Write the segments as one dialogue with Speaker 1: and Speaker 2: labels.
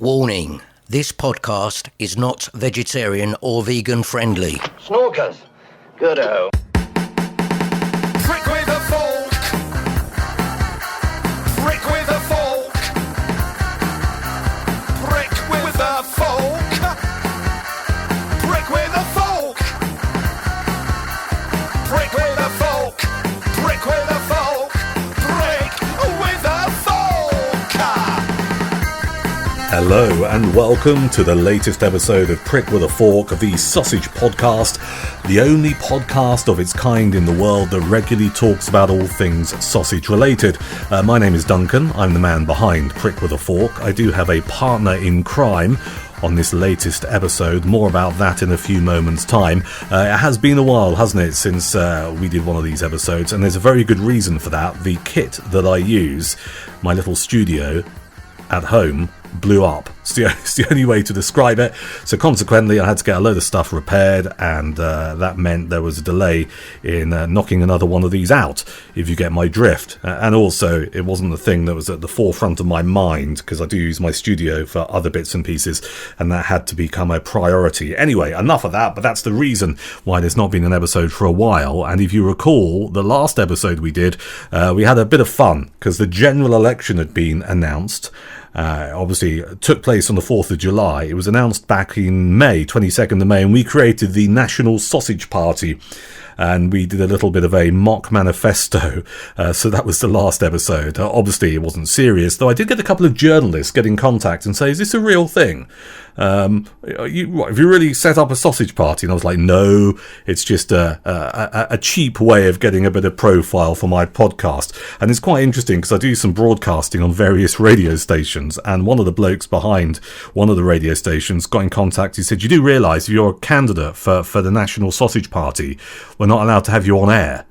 Speaker 1: Warning, this podcast is not vegetarian or vegan friendly.
Speaker 2: Snorkers. Good-o.
Speaker 3: Prick with a fork. Prick with a fork. Prick with a fork. Prick with a fork. Prick with a fork. Prick with a fork. Prick with a fork.
Speaker 4: Hello and welcome to the latest episode of Prick with a Fork, the Sausage Podcast, the only podcast of its kind in the world that regularly talks about all things sausage related. My name is Duncan, I'm the man behind Prick with a Fork. I do have a partner in crime on this latest episode. More about that in a few moments' time. It has been a while, hasn't it, since we did one of these episodes, and there's a very good reason for that. The kit that I use, my little studio at home, blew up. It's the only way to describe it. So consequently, I had to get a load of stuff repaired, and that meant there was a delay in knocking another one of these out, if you get my drift. And also, it wasn't the thing that was at the forefront of my mind, because I do use my studio for other bits and pieces, and that had to become a priority. Anyway, enough of that, but that's the reason why there's not been an episode for a while. And if you recall, the last episode we did, we had a bit of fun, because the general election had been announced. Obviously, it took place on the 4th of July. It was announced back in May, 22nd of May, and we created the National Sausage Party. And we did a little bit of a mock manifesto. So that was the last episode. Obviously, it wasn't serious, though I did get a couple of journalists get in contact and say, is this a real thing? Have you really set up a sausage party? And I was like, no, it's just a cheap way of getting a bit of profile for my podcast. And it's quite interesting because I do some broadcasting on various radio stations, and one of the blokes behind one of the radio stations got in contact. He said, you do realise if you're a candidate for the National Sausage Party, we're not allowed to have you on air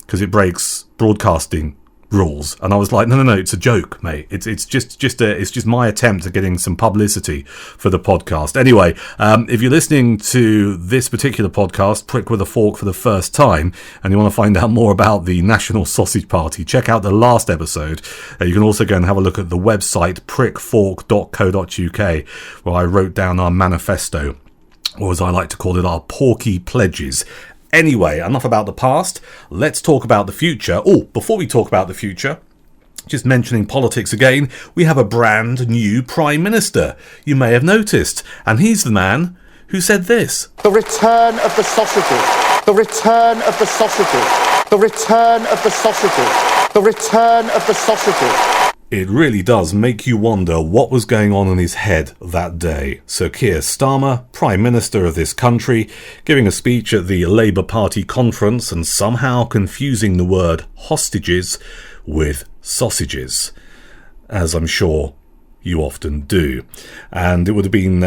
Speaker 4: because it breaks broadcasting rules. And I was like, no, it's a joke, mate. It's just my attempt at getting some publicity for the podcast. Anyway, if you're listening to this particular podcast, Prick with a Fork, for the first time, and you want to find out more about the National Sausage Party, check out the last episode. You can also go and have a look at the website prickfork.co.uk, where I wrote down our manifesto, or as I like to call it, our porky pledges. Anyway, enough about the past. Let's talk about the future. Oh, before we talk about the future, just mentioning politics again, we have a brand new Prime Minister. You may have noticed. And he's the man who said this.
Speaker 5: The return of the sausages. The return of the sausages. The return of the sausages. The return of the sausages.
Speaker 4: It really does make you wonder what was going on in his head that day. Sir Keir Starmer, Prime Minister of this country, giving a speech at the Labour Party conference and somehow confusing the word hostages with sausages, as I'm sure you often do. And it would have been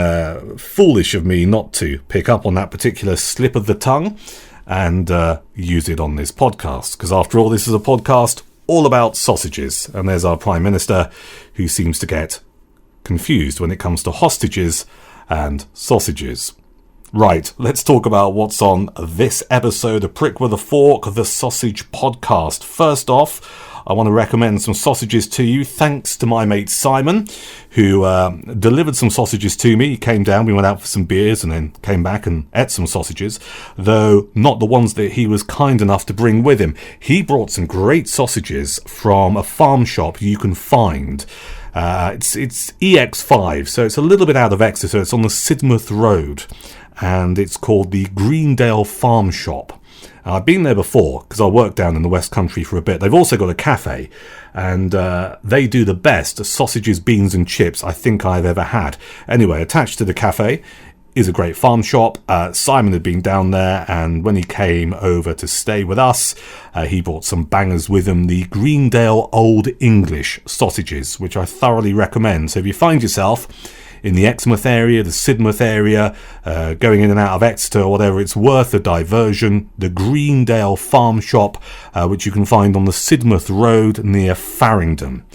Speaker 4: foolish of me not to pick up on that particular slip of the tongue and use it on this podcast, because after all, this is a podcast all about sausages, and there's our Prime Minister who seems to get confused when it comes to hostages and sausages. Right, let's talk about what's on this episode of Prick with a Fork, the Sausage Podcast. First off, I want to recommend some sausages to you, thanks to my mate Simon, who delivered some sausages to me. He came down, we went out for some beers, and then came back and ate some sausages, though not the ones that he was kind enough to bring with him. He brought some great sausages from a farm shop you can find. It's EX5, so it's a little bit out of Exeter. It's on the Sidmouth Road, and it's called the Greendale Farm Shop. I've been there before because I worked down in the West Country for a bit. They've also got a cafe, and they do the best sausages, beans and chips I think I've ever had. Anyway, attached to the cafe is a great farm shop. Simon had been down there, and when he came over to stay with us, he brought some bangers with him, the Greendale Old English sausages, which I thoroughly recommend. So if you find yourself in the Exmouth area, the Sidmouth area, going in and out of Exeter or whatever, it's worth a diversion. The Greendale Farm Shop, which you can find on the Sidmouth Road near Farringdon.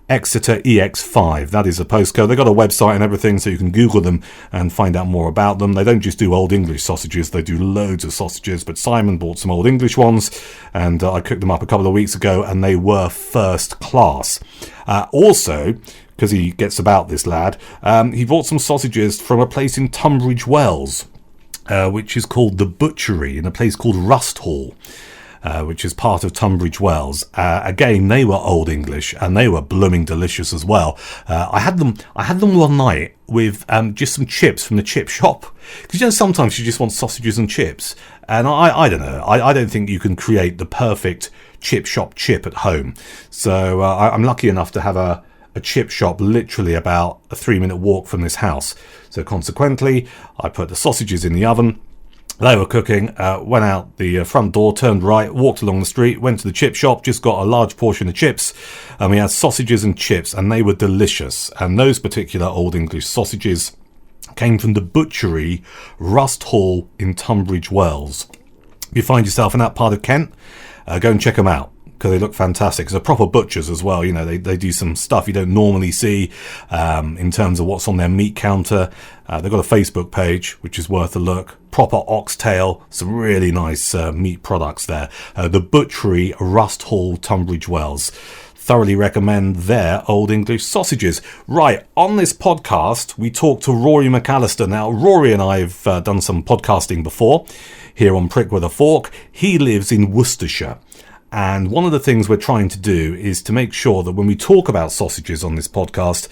Speaker 4: Exeter EX5, that is the postcode. They've got a website and everything, so you can Google them and find out more about them. They don't just do Old English sausages, they do loads of sausages, but Simon bought some Old English ones, and I cooked them up a couple of weeks ago, and they were first class. Also, because he gets about, this lad. He bought some sausages from a place in Tunbridge Wells, which is called the Butchery, in a place called Rusthall, which is part of Tunbridge Wells. Again, they were Old English, and they were blooming delicious as well. I had them one night with just some chips from the chip shop, because you know sometimes you just want sausages and chips, and I don't know. I don't think you can create the perfect chip shop chip at home. So I'm lucky enough to have a chip shop literally about a 3-minute walk from this house. So consequently, I put the sausages in the oven. They were cooking, went out the front door, turned right, walked along the street, went to the chip shop, just got a large portion of chips, and we had sausages and chips, and they were delicious. And those particular Old English sausages came from the Butchery, Rusthall in Tunbridge Wells. If you find yourself in that part of Kent, go and check them out, because they look fantastic. They're proper butchers as well. You know, they do some stuff you don't normally see in terms of what's on their meat counter. They've got a Facebook page, which is worth a look. Proper oxtail, some really nice meat products there. The Butchery, Rusthall, Tunbridge Wells. Thoroughly recommend their Old English sausages. Right, on this podcast, we talked to Rory McAllister. Now, Rory and I have done some podcasting before here on Prick with a Fork. He lives in Worcestershire. And one of the things we're trying to do is to make sure that when we talk about sausages on this podcast,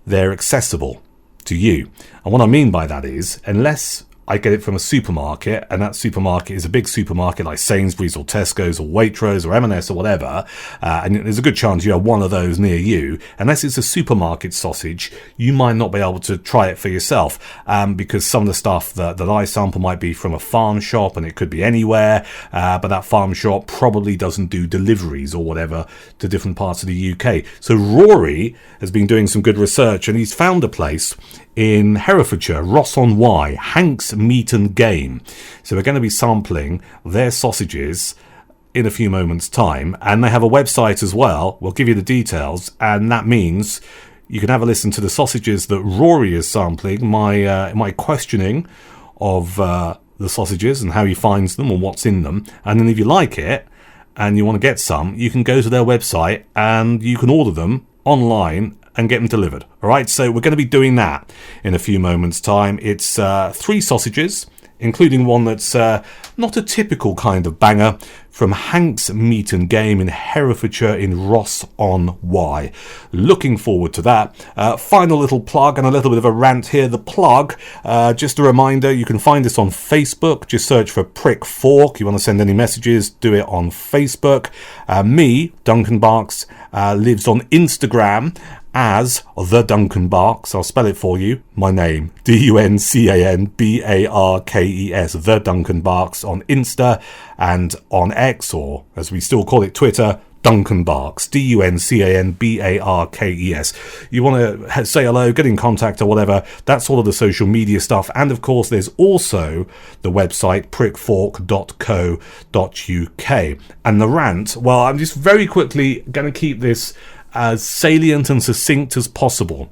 Speaker 4: they're accessible to you. And what I mean by that is, unless I get it from a supermarket, and that supermarket is a big supermarket like Sainsbury's or Tesco's or Waitrose or M&S or whatever, and there's a good chance you have one of those near you. Unless it's a supermarket sausage, you might not be able to try it for yourself, because some of the stuff that I sample might be from a farm shop, and it could be anywhere, but that farm shop probably doesn't do deliveries or whatever to different parts of the UK. So Rory has been doing some good research, and he's found a place in Herefordshire, Ross-on-Wye, Heinz Meat and Game. So we're going to be sampling their sausages in a few moments' time, and they have a website as well. We'll give you the details, and that means you can have a listen to the sausages that Rory is sampling, my questioning of the sausages and how he finds them and what's in them. And then if you like it and you want to get some, you can go to their website and you can order them online and get them delivered. All right, so we're going to be doing that in a few moments' time. It's 3 sausages, including one that's not a typical kind of banger, from Heinz Meat and Game in Herefordshire in Ross-on-Wye. Looking forward to that. Final little plug and a little bit of a rant here. The plug, just a reminder, you can find us on Facebook. Just search for Prick Fork. You want to send any messages, do it on Facebook. Me, Duncan Barks, lives on Instagram as The Duncan Barks. I'll spell it for you. My name, DUNCANBARKES, The Duncan Barks on Insta, and on X, or as we still call it, Twitter, Duncan Barks, DUNCANBARKES. You want to say hello, get in contact or whatever, that's all of the social media stuff. And of course, there's also the website, prickfork.co.uk. And the rant, well, I'm just very quickly going to keep this as salient and succinct as possible.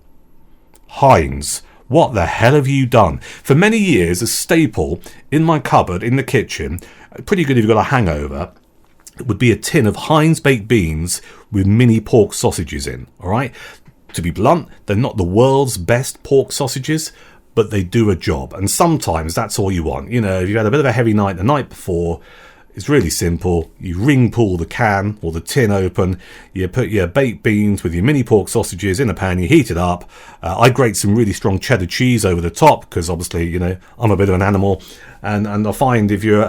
Speaker 4: Heinz, what the hell have you done? For many years, a staple in my cupboard in the kitchen, pretty good if you've got a hangover, it would be a tin of Heinz baked beans with mini pork sausages in. All right, to be blunt, they're not the world's best pork sausages, but they do a job. And sometimes that's all you want. You know, if you had a bit of a heavy night the night before, it's really simple. You ring pull the can or the tin open, you put your baked beans with your mini pork sausages in a pan, you heat it up. I grate some really strong cheddar cheese over the top, because obviously, you know, I'm a bit of an animal, and I find if you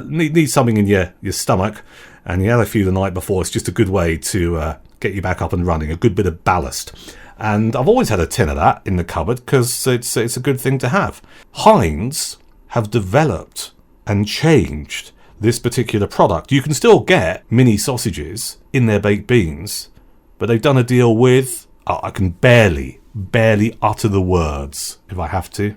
Speaker 4: need something in your stomach and you had a few the night before, it's just a good way to get you back up and running, a good bit of ballast. And I've always had a tin of that in the cupboard because it's a good thing to have. Heinz have developed and changed this particular product. You can still get mini sausages in their baked beans, but they've done a deal with, I can barely utter the words if I have to,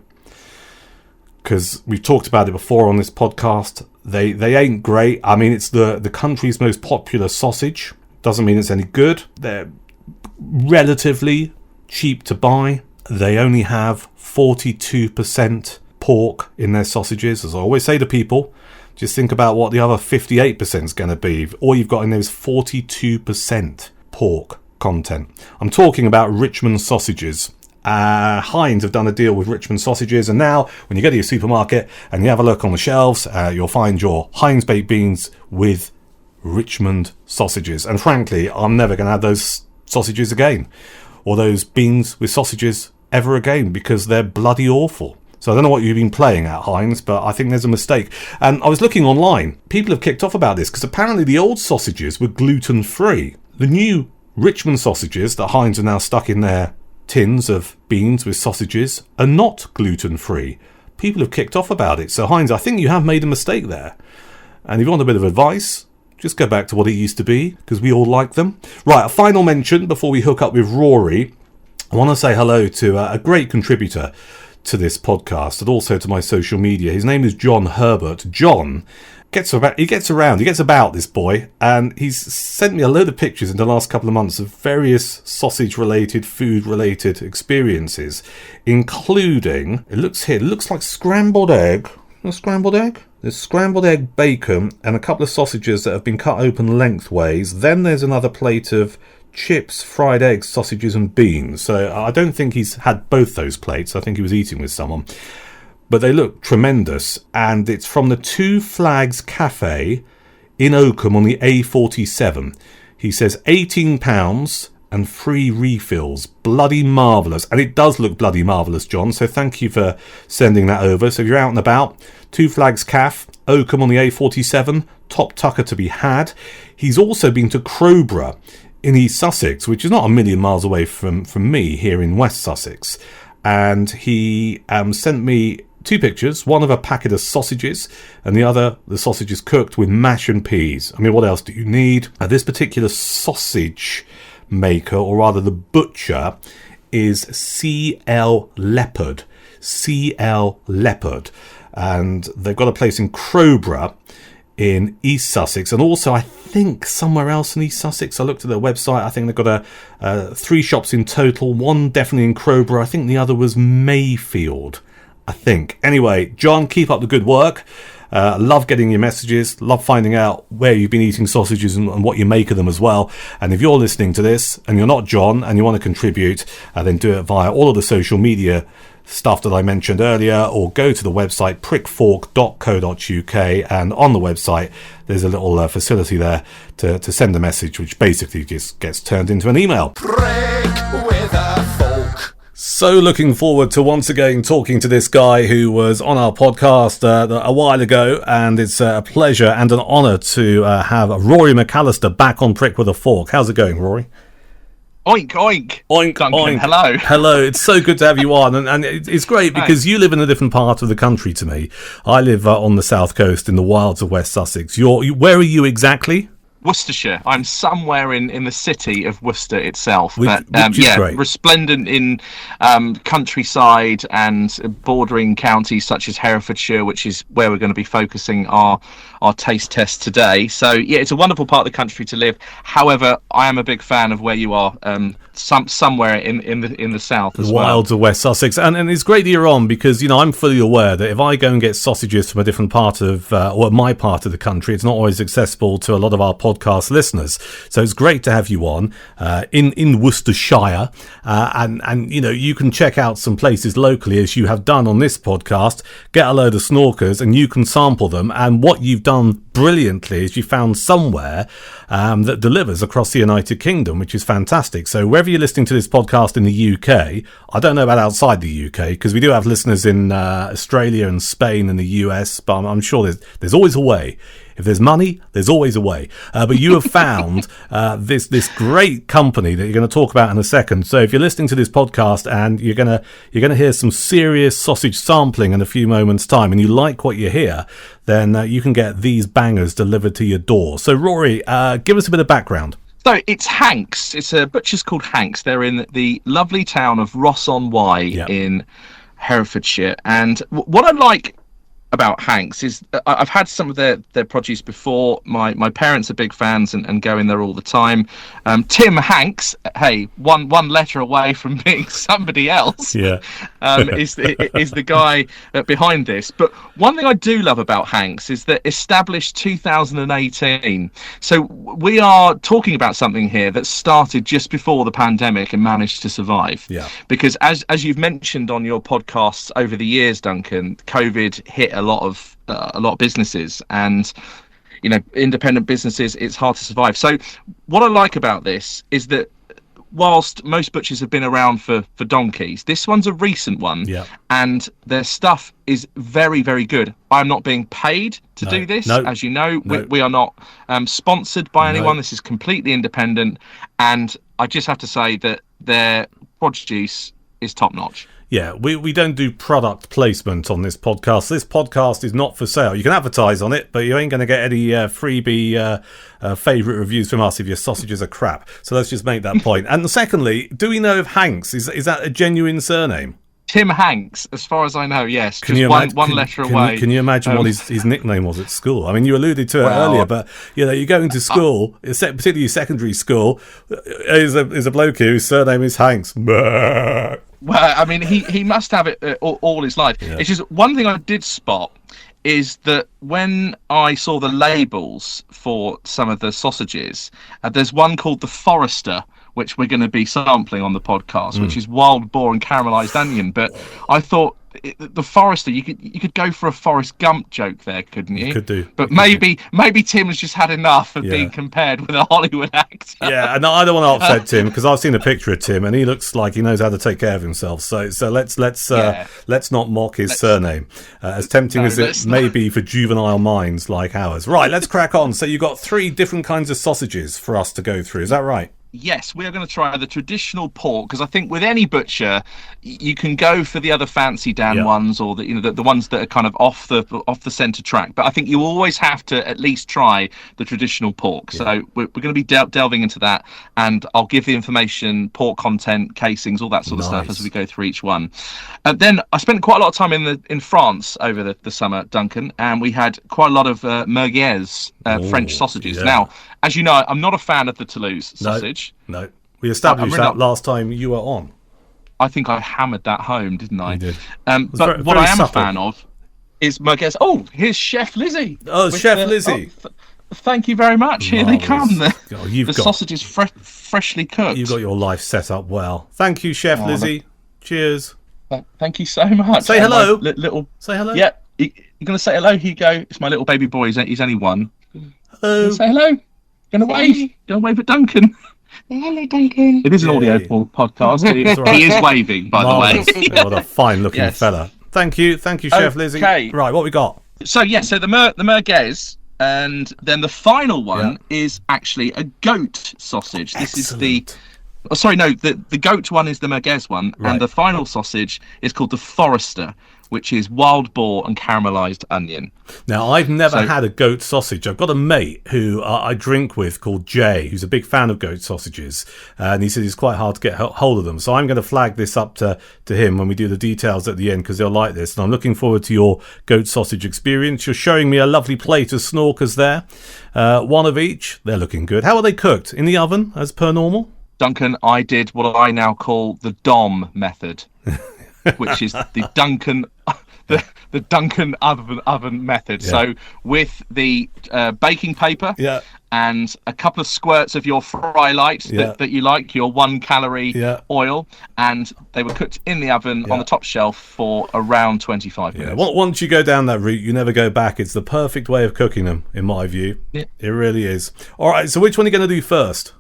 Speaker 4: because we've talked about it before on this podcast. They ain't great. I mean, it's the country's most popular sausage. Doesn't mean it's any good. They're relatively cheap to buy. They only have 42% pork in their sausages. As I always say to people, just think about what the other 58% is going to be. All you've got in there is 42% pork content. I'm talking about Richmond Sausages. Heinz have done a deal with Richmond Sausages, and now when you go to your supermarket and you have a look on the shelves, you'll find your Heinz baked beans with Richmond Sausages. And frankly, I'm never going to have those sausages again, or those beans with sausages ever again, because they're bloody awful. So I don't know what you've been playing at, Heinz, but I think there's a mistake. And I was looking online. People have kicked off about this because apparently the old sausages were gluten-free. The new Richmond sausages that Heinz are now stuck in their tins of beans with sausages are not gluten-free. People have kicked off about it. So Heinz, I think you have made a mistake there. And if you want a bit of advice, just go back to what it used to be, because we all like them. Right, a final mention before we hook up with Rory. I want to say hello to a great contributor to this podcast and also to my social media. His name is John Herbert. John gets about, this boy, and he's sent me a load of pictures in the last couple of months of various sausage-related, food-related experiences, including, it looks like scrambled egg. A scrambled egg? There's scrambled egg, bacon, and a couple of sausages that have been cut open lengthways. Then there's another plate of chips, fried eggs, sausages and beans. So I don't think he's had both those plates. I think he was eating with someone. But they look tremendous, and it's from the Two Flags Cafe in Oakham on the A47. He says £18 and free refills. Bloody marvellous. And it does look bloody marvellous, John, so thank you for sending that over. So if you're out and about, Two Flags Cafe, Oakham on the A47, top tucker to be had. He's also been to Crowborough in East Sussex, which is not a million miles away from me here in West Sussex. And he sent me two pictures, one of a packet of sausages and the other, the sausages cooked with mash and peas. I mean, what else do you need? This particular sausage maker, or rather the butcher, is CL Leppard. CL Leppard. And they've got a place in Crowborough in East Sussex, and also I think somewhere else in East Sussex. I looked at their website. I think they've got 3 shops in total, one definitely in Crowborough. I think the other was Mayfield, I think. Anyway, John, keep up the good work. Love getting your messages, love finding out where you've been eating sausages and what you make of them as well. And if you're listening to this and you're not John and you want to contribute, then do it via all of the social media stuff that I mentioned earlier, or go to the website prickfork.co.uk, and on the website there's a little facility there to send a message, which basically just gets turned into an email.
Speaker 3: Prick with a fork.
Speaker 4: So looking forward to once again talking to this guy who was on our podcast a while ago, and it's a pleasure and an honour to have Rory McAllister back on Prick with a Fork. How's it going, Rory?
Speaker 6: Oink, oink.
Speaker 4: Oink,
Speaker 6: Duncan,
Speaker 4: oink.
Speaker 6: hello.
Speaker 4: Hello, it's so good to have you on. And it's great because you live in a different part of the country to me. I live on the south coast in the wilds of West Sussex. Where are you exactly?
Speaker 6: Worcestershire. I'm somewhere in the city of Worcester itself,
Speaker 4: Which is great.
Speaker 6: Resplendent in countryside and bordering counties such as Herefordshire, which is where we're going to be focusing our taste test today. So yeah, it's a wonderful part of the country to live. However, I am a big fan of where you are, somewhere in the south as well.
Speaker 4: Wilds of West Sussex, and it's great that you're on, because I'm fully aware that if I go and get sausages from a different part of or my part of the country, it's not always accessible to a lot of our podcast listeners. So it's great to have you on in Worcestershire, and you can check out some places locally, as you have done on this podcast. Get a load of snorkers and you can sample them, and what you've done brilliantly is you found somewhere that delivers across the United Kingdom, which is fantastic. So wherever you're listening to this podcast in the UK, I don't know about outside the UK, because we do have listeners in Australia and Spain and the US, but I'm sure there's always a way. If there's money, there's always a way. But you have found this great company that you're going to talk about in a second. So if you're listening to this podcast and you're going to hear some serious sausage sampling in a few moments' time, and you like what you hear, then you can get these bangers delivered to your door. So Rory, give us a bit of background.
Speaker 6: So it's Hank's. It's a butcher's called Hank's. They're in the lovely town of Ross-on-Wye in Herefordshire. And what I like about Heinz is I've had some of their produce before. My parents are big fans and go in there all the time. Tim Hanks, hey, one letter away from being somebody else.
Speaker 4: Yeah.
Speaker 6: is the guy behind this. But one thing I do love about Heinz is that established 2018. So we are talking about something here that started just before the pandemic and managed to survive.
Speaker 4: Yeah.
Speaker 6: Because as you've mentioned on your podcasts over the years, Duncan, COVID hit a lot of businesses, and independent businesses, it's hard to survive. So what I like about this is that whilst most butchers have been around for donkeys, this one's a recent one.
Speaker 4: Yeah.
Speaker 6: And their stuff is very, very good. I'm not being paid to do this.
Speaker 4: No.
Speaker 6: As you know,
Speaker 4: No.
Speaker 6: we are not sponsored by anyone.
Speaker 4: No.
Speaker 6: This is completely independent, and I just have to say that their produce is top notch.
Speaker 4: Yeah, we don't do product placement on this podcast. This podcast is not for sale. You can advertise on it, but you ain't going to get any freebie favourite reviews from us if your sausages are crap. So let's just make that point. And secondly, do we know if Hanks, is that a genuine surname?
Speaker 6: Tim Hanks, as far as I know, yes.
Speaker 4: Can
Speaker 6: just
Speaker 4: you
Speaker 6: one letter away.
Speaker 4: Can you imagine what his nickname was at school? I mean, you alluded to it earlier, but you're going to school, particularly secondary school, is a bloke whose surname is Hanks.
Speaker 6: Well, I mean, he must have it all his life.
Speaker 4: Yeah.
Speaker 6: It's just one thing I did spot is that when I saw the labels for some of the sausages, there's one called the Forester, which we're going to be sampling on the podcast, which is wild boar and caramelised onion. But I thought the Forester, you could go for a Forrest Gump joke there, couldn't you?
Speaker 4: Could do.
Speaker 6: But maybe Tim has just had enough of being compared with a Hollywood actor.
Speaker 4: Yeah, and I don't want to upset Tim, because I've seen a picture of Tim and he looks like he knows how to take care of himself. So let's not mock his surname, as tempting as it may be for juvenile minds like ours. Right, let's crack on. So you've got 3 different kinds of sausages for us to go through. Is that right?
Speaker 6: Yes, we are going to try the traditional pork, because I think with any butcher, you can go for the other fancy Dan ones, or the ones that are kind of off the centre track. But I think you always have to at least try the traditional pork. Yeah. So we're going to be delving into that, and I'll give the information, pork content, casings, all that sort of stuff as we go through each one. Then I spent quite a lot of time in France over the summer, Duncan, and we had quite a lot of merguez, French sausages. Yeah. Now, as you know, I'm not a fan of the Toulouse sausage.
Speaker 4: No. We established that last time you were on.
Speaker 6: I think I hammered that home, didn't I?
Speaker 4: You did.
Speaker 6: But what I am a fan of is merguez. Oh, here's Chef Lizzie.
Speaker 4: Oh, Chef Lizzie.
Speaker 6: Thank you very much. Here they come. The sausages freshly cooked.
Speaker 4: You've got your life set up well. Thank you, Chef Lizzie. Cheers.
Speaker 6: Thank you so much.
Speaker 4: Say hello.
Speaker 6: Say hello. Yeah. You're going to say hello, Hugo? It's my little baby boy. He's only 1. Hello. Say hello. Gonna wave at Duncan.
Speaker 7: Hello, Duncan.
Speaker 6: It is an audio podcast. He is waving, by the way.
Speaker 4: What a fine-looking fella. Thank you, Chef Lizzie. Right, what we got?
Speaker 6: So the merguez, and then the final one is actually a goat sausage. This is the goat one is the merguez one, and the final sausage is called the Forester, which is wild boar and caramelised onion.
Speaker 4: Now, I've never had a goat sausage. I've got a mate who I drink with called Jay, who's a big fan of goat sausages, and he says it's quite hard to get hold of them. So I'm going to flag this up to him when we do the details at the end, because they'll like this. And I'm looking forward to your goat sausage experience. You're showing me a lovely plate of snorkers there, 1 of each. They're looking good. How are they cooked? In the oven, as per normal?
Speaker 6: Duncan, I did what I now call the DOM method. Which is the Duncan oven method. Yeah. So with the baking paper and a couple of squirts of your fry light that you like, your 1 calorie oil, and they were cooked in the oven on the top shelf for around 25 minutes.
Speaker 4: Once you go down that route, you never go back. It's the perfect way of cooking them, in my view. Yeah. It really is. All right, so which one are you going to do first?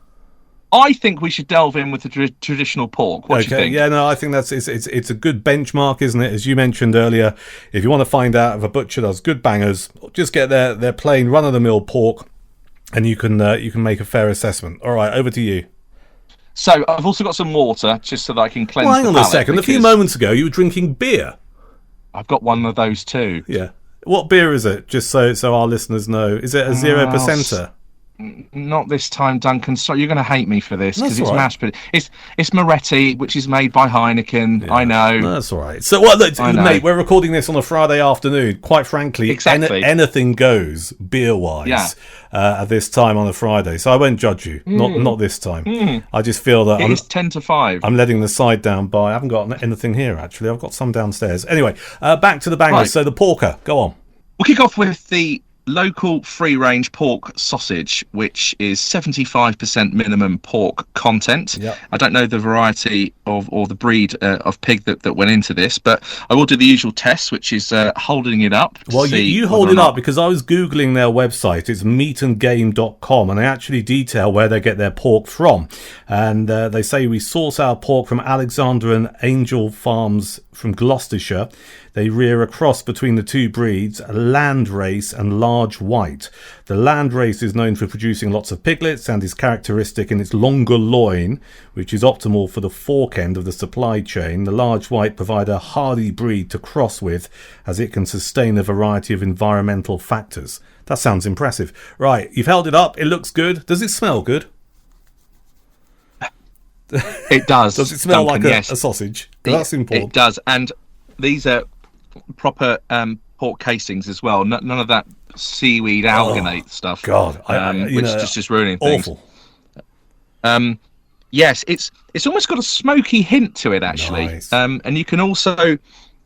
Speaker 6: I think we should delve in with the traditional pork. What do you think?
Speaker 4: Yeah, no, I think it's a good benchmark, isn't it? As you mentioned earlier, if you want to find out if a butcher does good bangers, just get their plain run-of-the-mill pork, and you can make a fair assessment. All right, over to you.
Speaker 6: So I've also got some water, just so that I can cleanse the palate.
Speaker 4: Hang on a second. A few moments ago, you were drinking beer.
Speaker 6: I've got one of those too.
Speaker 4: Yeah. What beer is it? Just so our listeners know. Is it a 0%er?
Speaker 6: Not this time, Duncan. So you're going to hate me for this because
Speaker 4: That's
Speaker 6: it's
Speaker 4: all right.
Speaker 6: mashed potatoes. It's Moretti, which is made by Heineken.
Speaker 4: Yeah.
Speaker 6: I know.
Speaker 4: That's all right. So, well, look,
Speaker 6: I know.
Speaker 4: mate, we're recording this on a Friday afternoon. Quite frankly,
Speaker 6: Exactly.
Speaker 4: anything goes beer-wise
Speaker 6: Yeah.
Speaker 4: at this time on a Friday. So I won't judge you. Not this time. I just feel that
Speaker 6: It is 10 to 5.
Speaker 4: I'm letting the side down by. I haven't got anything here, actually. I've got some downstairs. Anyway, back to the bangers.
Speaker 6: Right.
Speaker 4: So the porker. Go on.
Speaker 6: We'll kick off with the local free-range pork sausage, which is 75% minimum pork content.
Speaker 4: Yep.
Speaker 6: I don't know the variety or the breed of pig that went into this, but I will do the usual test, which is holding it up.
Speaker 4: Well, you hold it up because I was Googling their website. It's meatandgame.com, and they actually detail where they get their pork from. And they say we source our pork from Alexander and Angel Farms from Gloucestershire. They rear a cross between the two breeds, a land race and large white. The land race is known for producing lots of piglets and is characteristic in its longer loin, which is optimal for the fork end of the supply chain. The large white provide a hardy breed to cross with, as it can sustain a variety of environmental factors. That sounds impressive. Right, you've held it up. It looks good. Does it smell good?
Speaker 6: It does.
Speaker 4: Does it smell
Speaker 6: Duncan,
Speaker 4: like a
Speaker 6: yes.
Speaker 4: sausage? That's important.
Speaker 6: It does, and these are proper pork casings as well. None of that seaweed alginate stuff.
Speaker 4: God,
Speaker 6: which is just ruining things.
Speaker 4: Awful.
Speaker 6: Yes, it's almost got a smoky hint to it actually.
Speaker 4: Nice.
Speaker 6: And you can also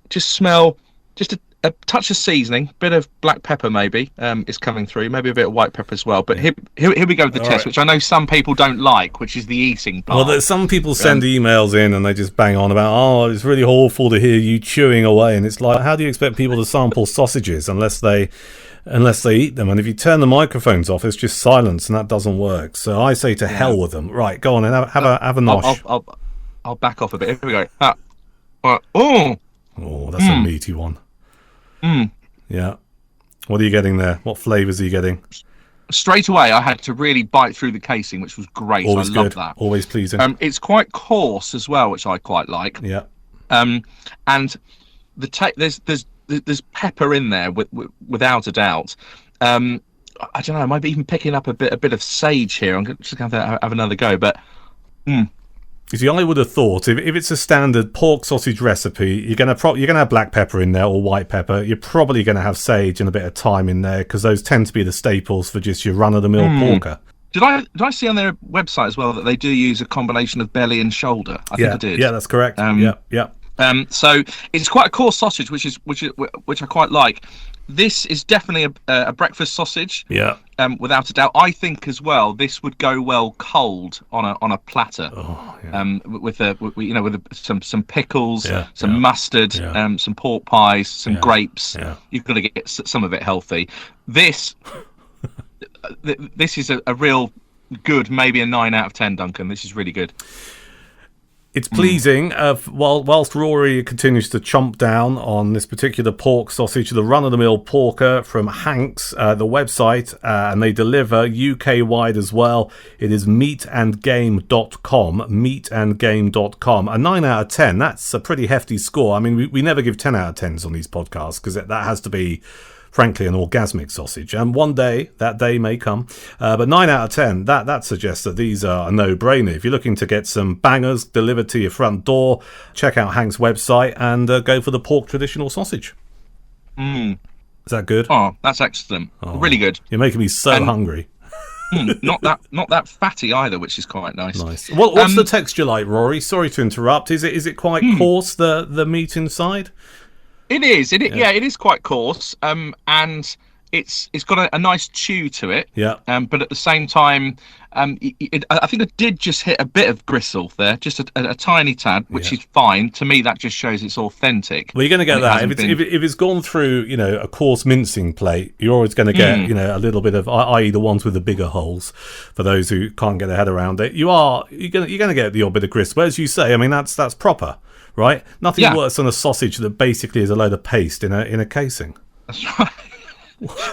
Speaker 6: just smell just a touch of seasoning, bit of black pepper maybe is coming through, maybe a bit of white pepper as well. But here we go with the test,
Speaker 4: right.
Speaker 6: which I know some people don't like, which is the eating part.
Speaker 4: Well, there's some people send emails in and they just bang on about, oh, it's really awful to hear you chewing away. And it's like, how do you expect people to sample sausages unless they eat them? And if you turn the microphones off, it's just silence, and that doesn't work. So I say to hell with them. Right, go on and have a nosh.
Speaker 6: I'll back off a bit. Here we go. Oh,
Speaker 4: that's a meaty one. Yeah. What are you getting there? What flavours are you getting?
Speaker 6: straight away I had to really bite through the casing, which was great.
Speaker 4: Always
Speaker 6: I love
Speaker 4: good.
Speaker 6: that.
Speaker 4: Always pleasing.
Speaker 6: It's quite coarse as well, which I quite like.
Speaker 4: Yeah.
Speaker 6: And there's pepper in there without a doubt. I don't know. I might be even picking up a bit of sage here. I'm just going to have another go, but.
Speaker 4: You see, I would have thought if it's a standard pork sausage recipe, you're gonna have black pepper in there or white pepper. You're probably going to have sage and a bit of thyme in there because those tend to be the staples for just your run-of-the-mill porker.
Speaker 6: Did I see on their website as well that they do use a combination of belly and shoulder? I think I did.
Speaker 4: Yeah, that's correct. Yeah.
Speaker 6: So it's quite a coarse sausage, which I quite like. This is definitely a breakfast sausage.
Speaker 4: Yeah.
Speaker 6: Without a doubt. I think as well this would go well cold on a platter.
Speaker 4: Oh, yeah.
Speaker 6: With some pickles, some mustard,
Speaker 4: Yeah.
Speaker 6: some pork pies, some grapes.
Speaker 4: Yeah.
Speaker 6: You've got to get some of it healthy. This is a real good, maybe a 9 out of 10, Duncan. This is really good.
Speaker 4: It's pleasing. Whilst Rory continues to chomp down on this particular pork sausage, the run-of-the-mill porker from Hanks, the website, and they deliver UK-wide as well. It is meatandgame.com, meatandgame.com. A 9 out of 10, that's a pretty hefty score. I mean, we never give 10 out of 10s on these podcasts because that has to be, frankly, an orgasmic sausage. And one day, that day may come. But 9 out of 10, that suggests that these are a no-brainer. If you're looking to get some bangers delivered to your front door, check out Hank's website and go for the pork traditional sausage. Is that good?
Speaker 6: Oh, that's excellent. Really good.
Speaker 4: You're making me so hungry.
Speaker 6: Not that fatty either, which is quite nice.
Speaker 4: Nice. What's the texture like, Rory? Sorry to interrupt. Is it quite coarse, the meat inside?
Speaker 6: It is. It is quite coarse, and it's got a nice chew to it.
Speaker 4: Yeah.
Speaker 6: But at the same time, I think it did just hit a bit of gristle there, just a tiny tad, which is fine. To me, that just shows it's authentic.
Speaker 4: Well, you're going to get that if it's gone through, a coarse mincing plate. You're always going to get, a little bit of, i.e., the ones with the bigger holes. For those who can't get their head around it, you're going to get the odd bit of gristle. But as you say, I mean, that's proper. Right? Nothing worse than a sausage that basically is a load of paste in a casing.
Speaker 6: That's right.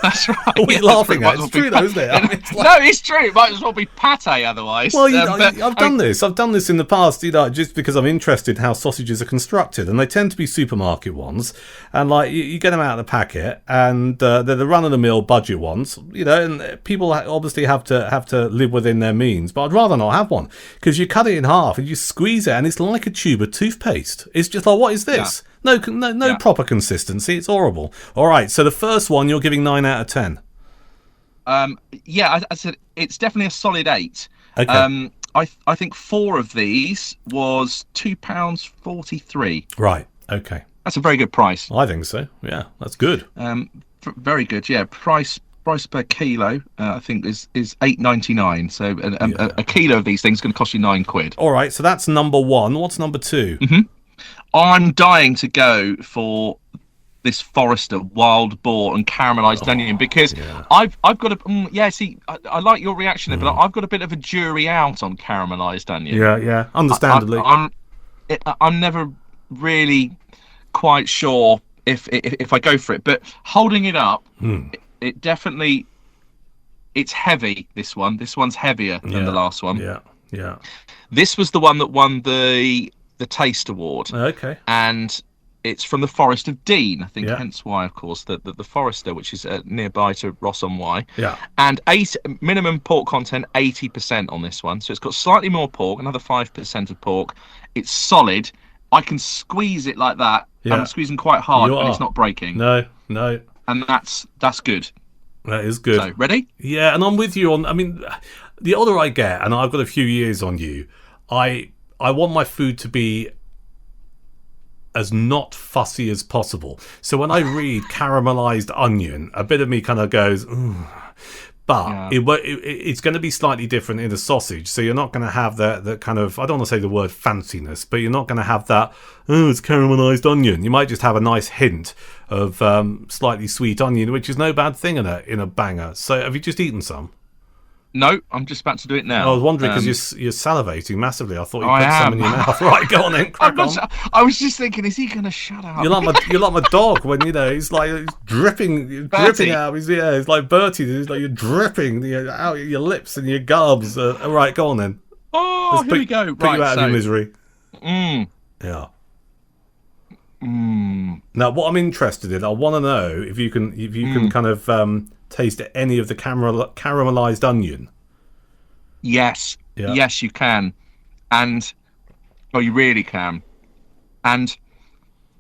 Speaker 6: That's right.
Speaker 4: What are you laughing at? It's true, though, isn't it? I mean, it's like...
Speaker 6: No, it's true. It might as well be pate otherwise.
Speaker 4: Well, I've done this. I've done this in the past, just because I'm interested in how sausages are constructed, and they tend to be supermarket ones. And like you get them out of the packet, and they're the run-of-the-mill budget ones, and people obviously have to live within their means. But I'd rather not have one, because you cut it in half and you squeeze it, and it's like a tube of toothpaste. It's just like, what is this? Yeah. No proper consistency. It's horrible. All right, so the first one you're giving 9 out of 10.
Speaker 6: I said it's definitely a solid 8.
Speaker 4: Okay.
Speaker 6: I think 4 of these was £2.43.
Speaker 4: Right. Okay.
Speaker 6: That's a very good price.
Speaker 4: I think so. Yeah, that's good.
Speaker 6: Very good. Yeah. Price per kilo, I think is £8.99. So a kilo of these things is going to cost you £9.
Speaker 4: All right. So that's number 1. What's number 2?
Speaker 6: Mm-hmm. I'm dying to go for this Forester wild boar and caramelised onion, because I've got a I like your reaction there, but I've got a bit of a jury out on caramelised onion.
Speaker 4: Yeah, understandably.
Speaker 6: I'm never really quite sure if I go for it, but holding it up, it definitely, it's heavy. This one's heavier than the last one.
Speaker 4: Yeah.
Speaker 6: This was the one that won the Taste Award.
Speaker 4: Okay.
Speaker 6: And it's from the Forest of Dean, I think, hence why, of course, the Forester, which is nearby to Ross-on-Wye.
Speaker 4: Yeah.
Speaker 6: And minimum pork content, 80% on this one. So it's got slightly more pork, another 5% of pork. It's solid. I can squeeze it like that. Yeah. I'm squeezing quite hard, and it's not breaking.
Speaker 4: No.
Speaker 6: And that's good.
Speaker 4: That is good.
Speaker 6: So, ready?
Speaker 4: Yeah, and I'm with you on... I mean, the older I get, and I've got a few years on you, I want my food to be as not fussy as possible. So when I read caramelized onion, a bit of me kind of goes, ooh. But it's going to be slightly different in a sausage. So you're not going to have the kind of, I don't want to say the word fanciness, but you're not going to have that, it's caramelized onion. You might just have a nice hint of slightly sweet onion, which is no bad thing in a banger. So have you just eaten some?
Speaker 6: No, I'm just about to do it now.
Speaker 4: I was wondering because you're salivating massively. I thought you put some in your mouth. Right, go on then. Crack on.
Speaker 6: I was just thinking, is he going to shut up?
Speaker 4: You're like my dog when he's like dripping out. It's like Bertie. It's like you're dripping out your lips and your garbs. Right, go on then.
Speaker 6: Oh, here we go.
Speaker 4: Put you out of your misery. Yeah. Now, what I'm interested in, I want to know if you can kind of taste any of the caramelized onion.
Speaker 6: Yes. Yeah. Yes, you can. And you really can. And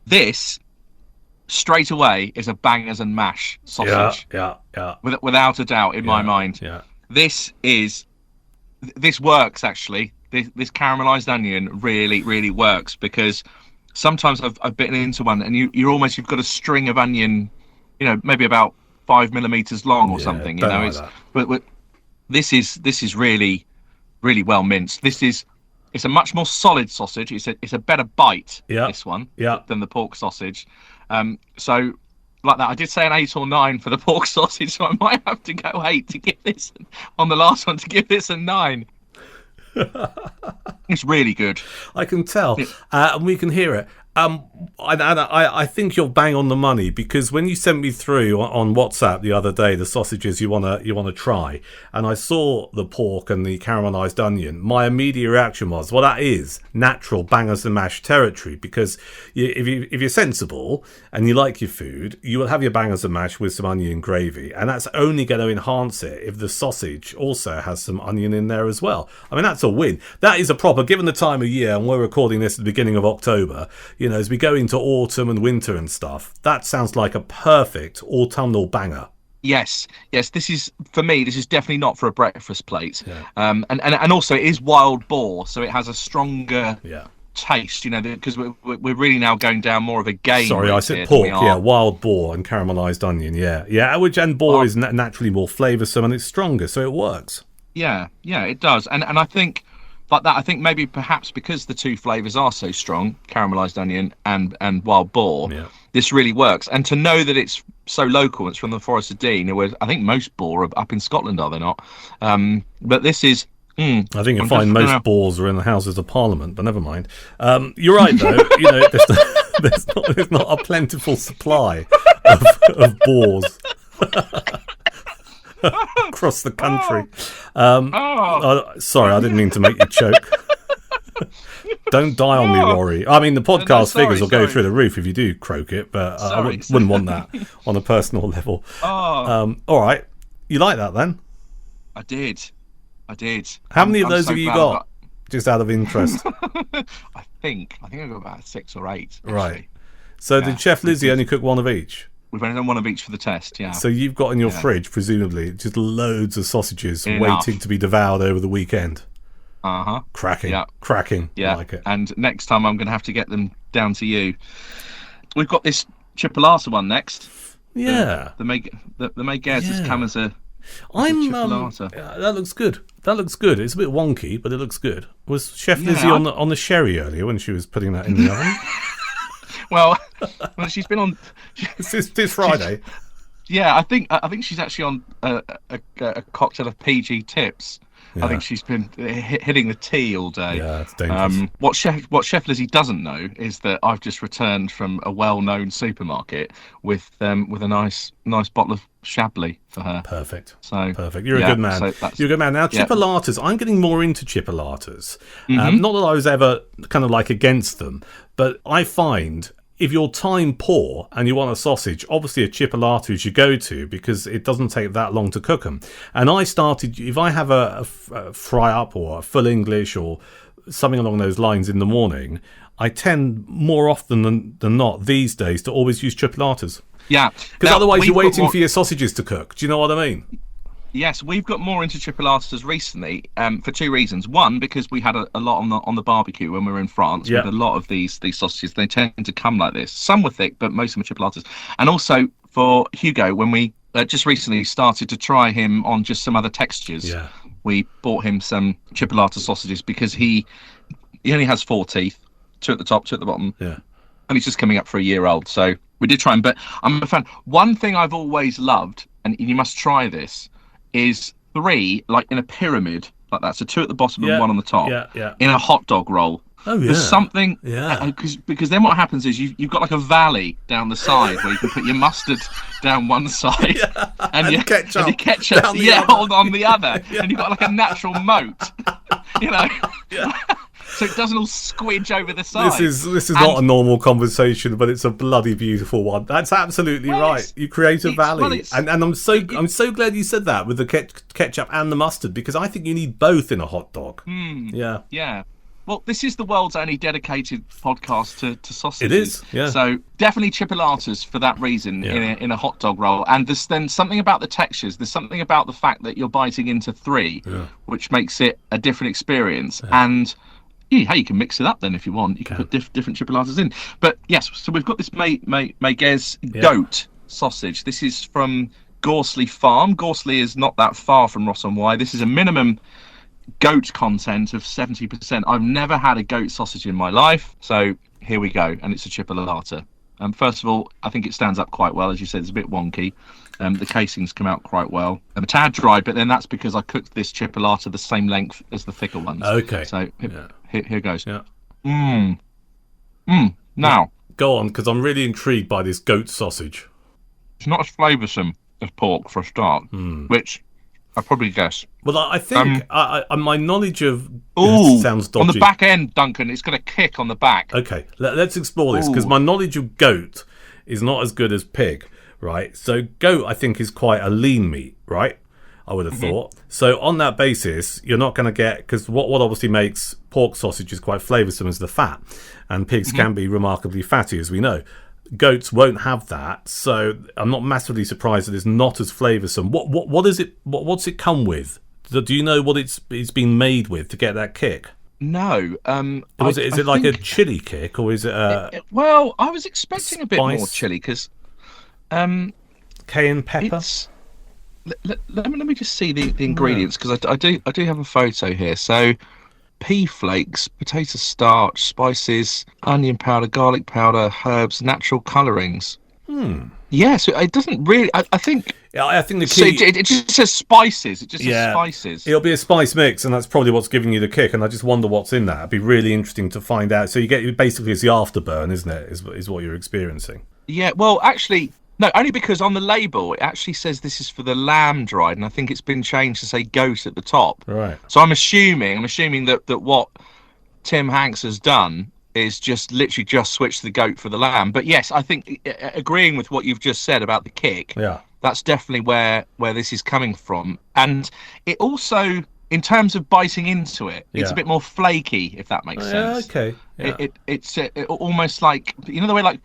Speaker 6: this straight away is a bangers and mash sausage.
Speaker 4: Yeah.
Speaker 6: Without a doubt in my mind.
Speaker 4: Yeah.
Speaker 6: This works actually. This caramelized onion really, really works, because sometimes I've bitten into one and you've got a string of onion, maybe about 5 millimeters long or something. But this is really, really well minced. It's a much more solid sausage. It's a better bite. This one. Than the pork sausage. So like that, I did say an 8 or 9 for the pork sausage, so I might have to go 8 to give this on the last one to give this a 9. It's really good.
Speaker 4: I can tell, and we can hear it. I think you're bang on the money, because when you sent me through on WhatsApp the other day the sausages you wanna try, and I saw the pork and the caramelized onion, my immediate reaction was, well, that is natural bangers and mash territory, because if you're sensible and you like your food, you will have your bangers and mash with some onion gravy, and that's only going to enhance it if the sausage also has some onion in there as well. I mean, that's a win. That is a proper, given the time of year, and we're recording this at the beginning of October, as we go into autumn and winter and stuff, that sounds like a perfect autumnal banger.
Speaker 6: Yes. This is, for me, this is definitely not for a breakfast plate. And also it is wild boar, so it has a stronger taste, because we're really now going down more of a game.
Speaker 4: Sorry, I said pork, wild boar and caramelized onion, and boar is naturally more flavoursome and it's stronger, so it works.
Speaker 6: Yeah, it does. And I think like that, I think maybe perhaps because the two flavours are so strong, caramelised onion and wild boar, this really works. And to know that it's so local, it's from the Forest of Dean, where I think most boar are up in Scotland, are they not? But this is... I
Speaker 4: think you'll find most boars are in the Houses of Parliament, but never mind. You're right, though. There's not a plentiful supply of boars. across the country. Sorry, I didn't mean to make you choke. Don't die on me, Rory. I mean, the podcast figures will go through the roof if you do croak it, but I wouldn't want that on a personal level. All right. You like that then?
Speaker 6: I did.
Speaker 4: How many of those have you got? Just out of interest.
Speaker 6: I think I got about 6 or 8. Actually.
Speaker 4: Right. So did Chef Lizzie only cook one of each?
Speaker 6: We've only done one of each for the test, yeah.
Speaker 4: So you've got in your fridge, presumably, just loads of sausages waiting to be devoured over the weekend.
Speaker 6: Uh-huh.
Speaker 4: Cracking.
Speaker 6: Yeah.
Speaker 4: Cracking.
Speaker 6: Yeah.
Speaker 4: I like it.
Speaker 6: And next time I'm going to have to get them down to you. We've got this chipolata one next.
Speaker 4: Yeah.
Speaker 6: The Megas has come as a chipolata.
Speaker 4: That looks good. It's a bit wonky, but it looks good. Was Chef Lizzie on the sherry earlier when she was putting that in the oven?
Speaker 6: Well, she's been on.
Speaker 4: This Friday.
Speaker 6: I think she's actually on a cocktail of PG tips. Yeah. I think she's been hitting the tea all day.
Speaker 4: Yeah, it's dangerous.
Speaker 6: What Chef Lizzie doesn't know is that I've just returned from a well-known supermarket with a nice bottle of Chablis for her.
Speaker 4: Perfect.
Speaker 6: So
Speaker 4: perfect. You're a good man. You're a good man. Now, chipolatas. I'm getting more into chipolatas. Not that I was ever kind of like against them, but I find, if you're time poor and you want a sausage, obviously a chipolata is your go-to because it doesn't take that long to cook them. And I started, if I have a fry up or a full English or something along those lines in the morning, I tend more often than not these days to always use chipolatas.
Speaker 6: Yeah.
Speaker 4: Because otherwise you're waiting for your sausages to cook. Do you know what I mean?
Speaker 6: Yes, we've got more into chipolatas recently for 2 reasons. One, because we had a lot on the barbecue when we were in France. We had a lot of these sausages. They tend to come like this. Some were thick, but most of them were chipolatas. And also for Hugo, when we just recently started to try him on just some other textures, we bought him some chipolata sausages because he only has 4 teeth, 2 at the top, 2 at the bottom.
Speaker 4: Yeah.
Speaker 6: And he's just coming up for a year old. So we did try him. But I'm a fan. One thing I've always loved, and you must try this, is 3 like in a pyramid like that, so 2 at the bottom and 1 on the top in a hot dog roll. There's something because then what happens is you've got like a valley down the side where you can put your mustard down one side and your ketchup on the other and you've got like a natural moat. So it doesn't all squidge over the side.
Speaker 4: This is not a normal conversation, but it's a bloody beautiful one. That's absolutely right. You create a valley, and I'm so glad you said that with the ketchup and the mustard, because I think you need both in a hot dog.
Speaker 6: Yeah. Well, this is the world's only dedicated podcast to sausages.
Speaker 4: It is. Yeah.
Speaker 6: So definitely chipolatas for that reason in a hot dog roll. And there's then something about the textures. There's something about the fact that you're biting into 3, which makes it a different experience. And hey, you can mix it up then if you want. You can put different chipolatas in. But yes, so we've got this Megas goat sausage. This is from Gorsley Farm. Gorsley is not that far from Ross-on-Wye. This is a minimum goat content of 70%. I've never had a goat sausage in my life. So here we go. And it's a chipolata. First of all, I think it stands up quite well. As you said, it's a bit wonky. The casings come out quite well. I'm a tad dry, but then that's because I cooked this chipolata the same length as the thicker ones.
Speaker 4: Okay.
Speaker 6: So here goes.
Speaker 4: Yeah.
Speaker 6: Now.
Speaker 4: Go on, because I'm really intrigued by this goat sausage.
Speaker 6: It's not as flavoursome as pork for a start, which I probably guess.
Speaker 4: Well, I think my knowledge of this sounds dodgy.
Speaker 6: On the back end, Duncan, it's going to kick on the back.
Speaker 4: Okay, let's explore this, because my knowledge of goat is not as good as pig, right? So goat, I think, is quite a lean meat, right? I would have thought. So on that basis, you're not going to get, because what obviously makes pork sausages quite flavoursome is the fat, and pigs can be remarkably fatty, as we know. Goats won't have that, so I'm not massively surprised that it's not as flavoursome. What is it? What's it come with? Do you know what it's been made with to get that kick?
Speaker 6: No.
Speaker 4: Is it like a chili kick, or is it
Speaker 6: well, I was expecting a bit more chili because
Speaker 4: cayenne pepper.
Speaker 6: Let me just see the ingredients, because I do have a photo here. So pea flakes, potato starch, spices, onion powder, garlic powder, herbs, natural colourings. Yeah, so it doesn't really. I think.
Speaker 4: Yeah, I think the key.
Speaker 6: So it just says spices. It just says spices.
Speaker 4: It'll be a spice mix, and that's probably what's giving you the kick. And I just wonder what's in that. It'd be really interesting to find out. So you get basically it's the afterburn, isn't it? Is what you're experiencing.
Speaker 6: Yeah. Well, actually, No, only because on the label it actually says this is for the lamb dried, and I think it's been changed to say goat at the top.
Speaker 4: Right.
Speaker 6: So I'm assuming that what Tim Hanks has done is just literally just switch the goat for the lamb. But yes, I think agreeing with what you've just said about the kick, that's definitely where this is coming from. And it also, in terms of biting into it, it's a bit more flaky, if that makes sense.
Speaker 4: Okay. Yeah.
Speaker 6: It's almost like, you know, the way like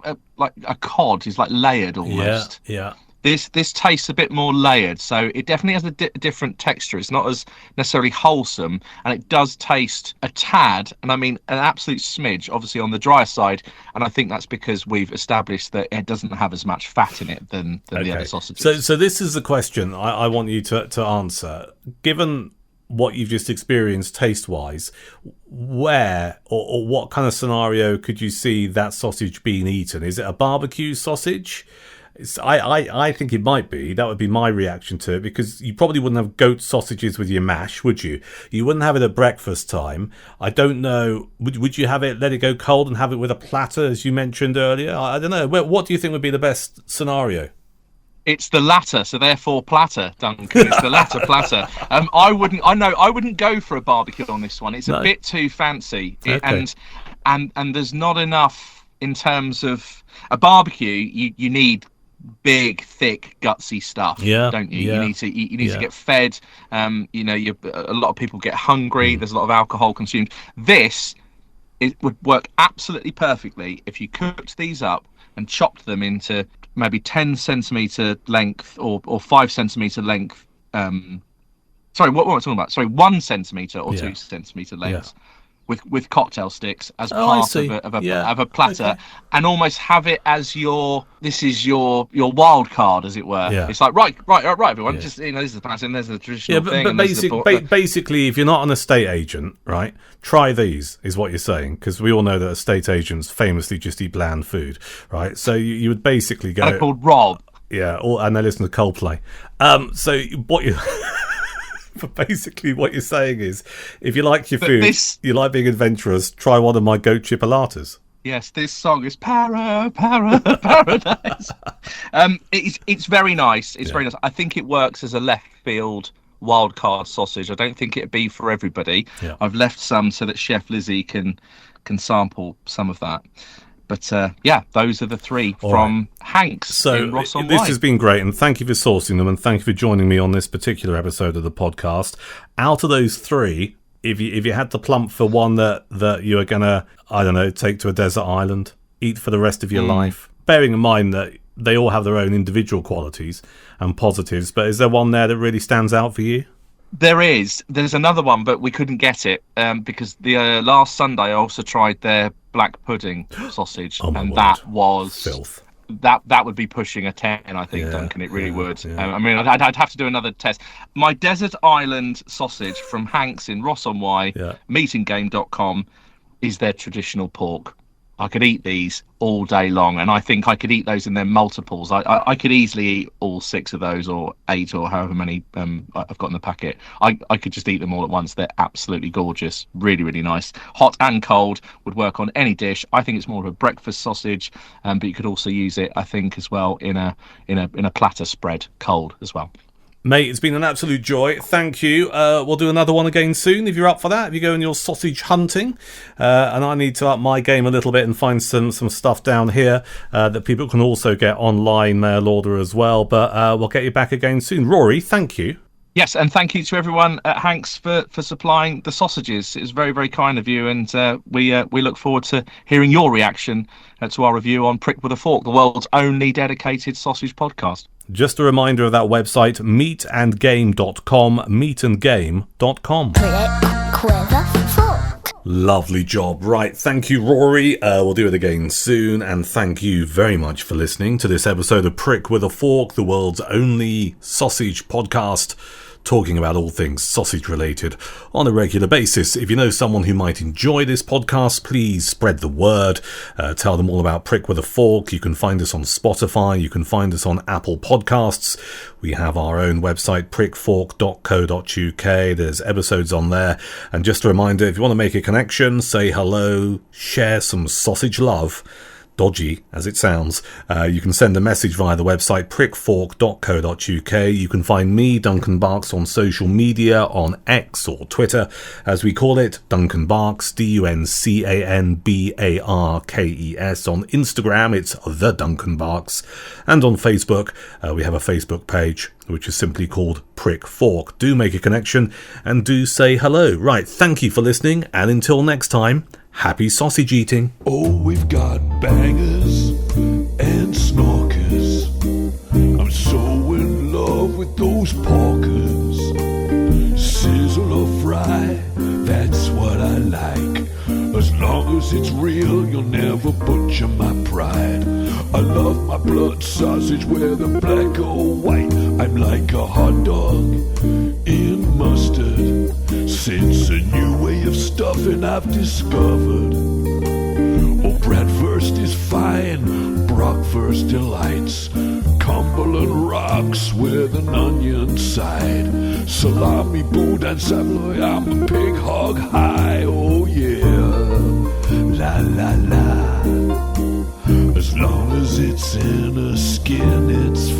Speaker 6: a cod is like layered almost.
Speaker 4: Yeah.
Speaker 6: This tastes a bit more layered, so it definitely has a different texture. It's not as necessarily wholesome, and it does taste a tad, and I mean an absolute smidge, obviously on the drier side. And I think that's because we've established that it doesn't have as much fat in it than the other sausages.
Speaker 4: So this is the question I want you to answer. Given what you've just experienced taste-wise, where or what kind of scenario could you see that sausage being eaten? Is it a barbecue sausage? I think it might be. That would be my reaction to it, because you probably wouldn't have goat sausages with your mash, would you? You wouldn't have it at breakfast time. I don't know. Would you have it, let it go cold and have it with a platter, as you mentioned earlier? I don't know. What do you think would be the best scenario?
Speaker 6: It's the latter, so therefore platter, Duncan. It's the latter, platter. I wouldn't go for a barbecue on this one. It's a bit too fancy, and there's not enough in terms of a barbecue. You need big, thick, gutsy stuff, don't you? You need to get fed. A lot of people get hungry. There's a lot of alcohol consumed. It would work absolutely perfectly if you cooked these up and chopped them into maybe 10 centimetre length or 5 centimetre length. Sorry, what am I talking about? Sorry, 1 centimetre or 2 centimetre lengths. With cocktail sticks as part of a platter, and almost have it as your wild card, as it were. It's like right, everyone. Just this is the pattern. There's the traditional thing.
Speaker 4: But basically, if you're not an estate agent, right, try these is what you're saying, because we all know that estate agents famously just eat bland food, right? So you would basically go.
Speaker 6: They're called Rob.
Speaker 4: And they listen to Coldplay. So what you. But basically what you're saying is, if you like your food, you like being adventurous, try one of my goat chipolatas.
Speaker 6: Yes, this song is paradise. It's very nice. It's very nice. I think it works as a left field wild card sausage. I don't think it'd be for everybody. I've left some so that Chef Lizzie can sample some of that. But those are the three from Hanks in Rusthall.
Speaker 4: This has been great, and thank you for sourcing them, and thank you for joining me on this particular episode of the podcast. Out of those three, if you had to plump for one that you are gonna, I don't know, take to a desert island, eat for the rest of your life, bearing in mind that they all have their own individual qualities and positives, but is there one there that really stands out for you?
Speaker 6: There's another one, but we couldn't get it because the last Sunday I also tried their black pudding sausage, and that was
Speaker 4: filth.
Speaker 6: That would be pushing a 10, I think, Duncan. It really would. I mean, I'd have to do another test. My Desert Island sausage from Hanks in Ross-on-Wye, meatanggame.com, is their traditional pork. I could eat these all day long, and I think I could eat those in their multiples. I could easily eat all 6 of those, or 8, or however many I've got in the packet. I could just eat them all at once. They're absolutely gorgeous, really, really nice. Hot and cold would work on any dish. I think it's more of a breakfast sausage, but you could also use it, I think, as well in a platter spread, cold as well.
Speaker 4: Mate, it's been an absolute joy. Thank you. We'll do another one again soon if you're up for that. If you go on your sausage hunting, and I need to up my game a little bit and find some stuff down here that people can also get online, mail order as well. But we'll get you back again soon. Rory, thank you.
Speaker 6: Yes, and thank you to everyone at Hanks for supplying the sausages. It was very, very kind of you, and we look forward to hearing your reaction to our review on Prick with a Fork, the world's only dedicated sausage podcast.
Speaker 4: Just a reminder of that website, meatandgame.com, meatandgame.com.
Speaker 8: Prick with a Fork.
Speaker 4: Lovely job. Right, thank you, Rory. We'll do it again soon, and thank you very much for listening to this episode of Prick with a Fork, the world's only sausage podcast, talking about all things sausage related on a regular basis. If you know someone who might enjoy this podcast, please spread the word. Tell them all about Prick with a Fork. You can find us on Spotify. You can find us on Apple Podcasts. We have our own website, prickfork.co.uk. There's episodes on there. And just a reminder, if you want to make a connection, say hello, share some sausage love, dodgy as it sounds. You can send a message via the website prickfork.co.uk. You can find me, Duncan Barks, on social media, on X or Twitter, as we call it, Duncan Barks, DUNCANBARKES. On Instagram, it's The Duncan Barks. And on Facebook, we have a Facebook page, which is simply called Prick Fork. Do make a connection and do say hello. Right, thank you for listening, and until next time, happy sausage eating.
Speaker 3: Oh, we've got bangers and snorkers. I'm so in love with those porkers. Sizzle or fry, that's what I like. As long as it's real, you'll never butcher my pride. I love my blood sausage, whether black or white. I'm like a hot dog in mustard. Since a new way of stuffing I've discovered. Oh, Bratwurst is fine, Bratwurst delights. Cumberland rocks with an onion side. Salami, Boudin, Savoy, I'm a pig hog high. Oh yeah, la la la. As long as it's in a skin, it's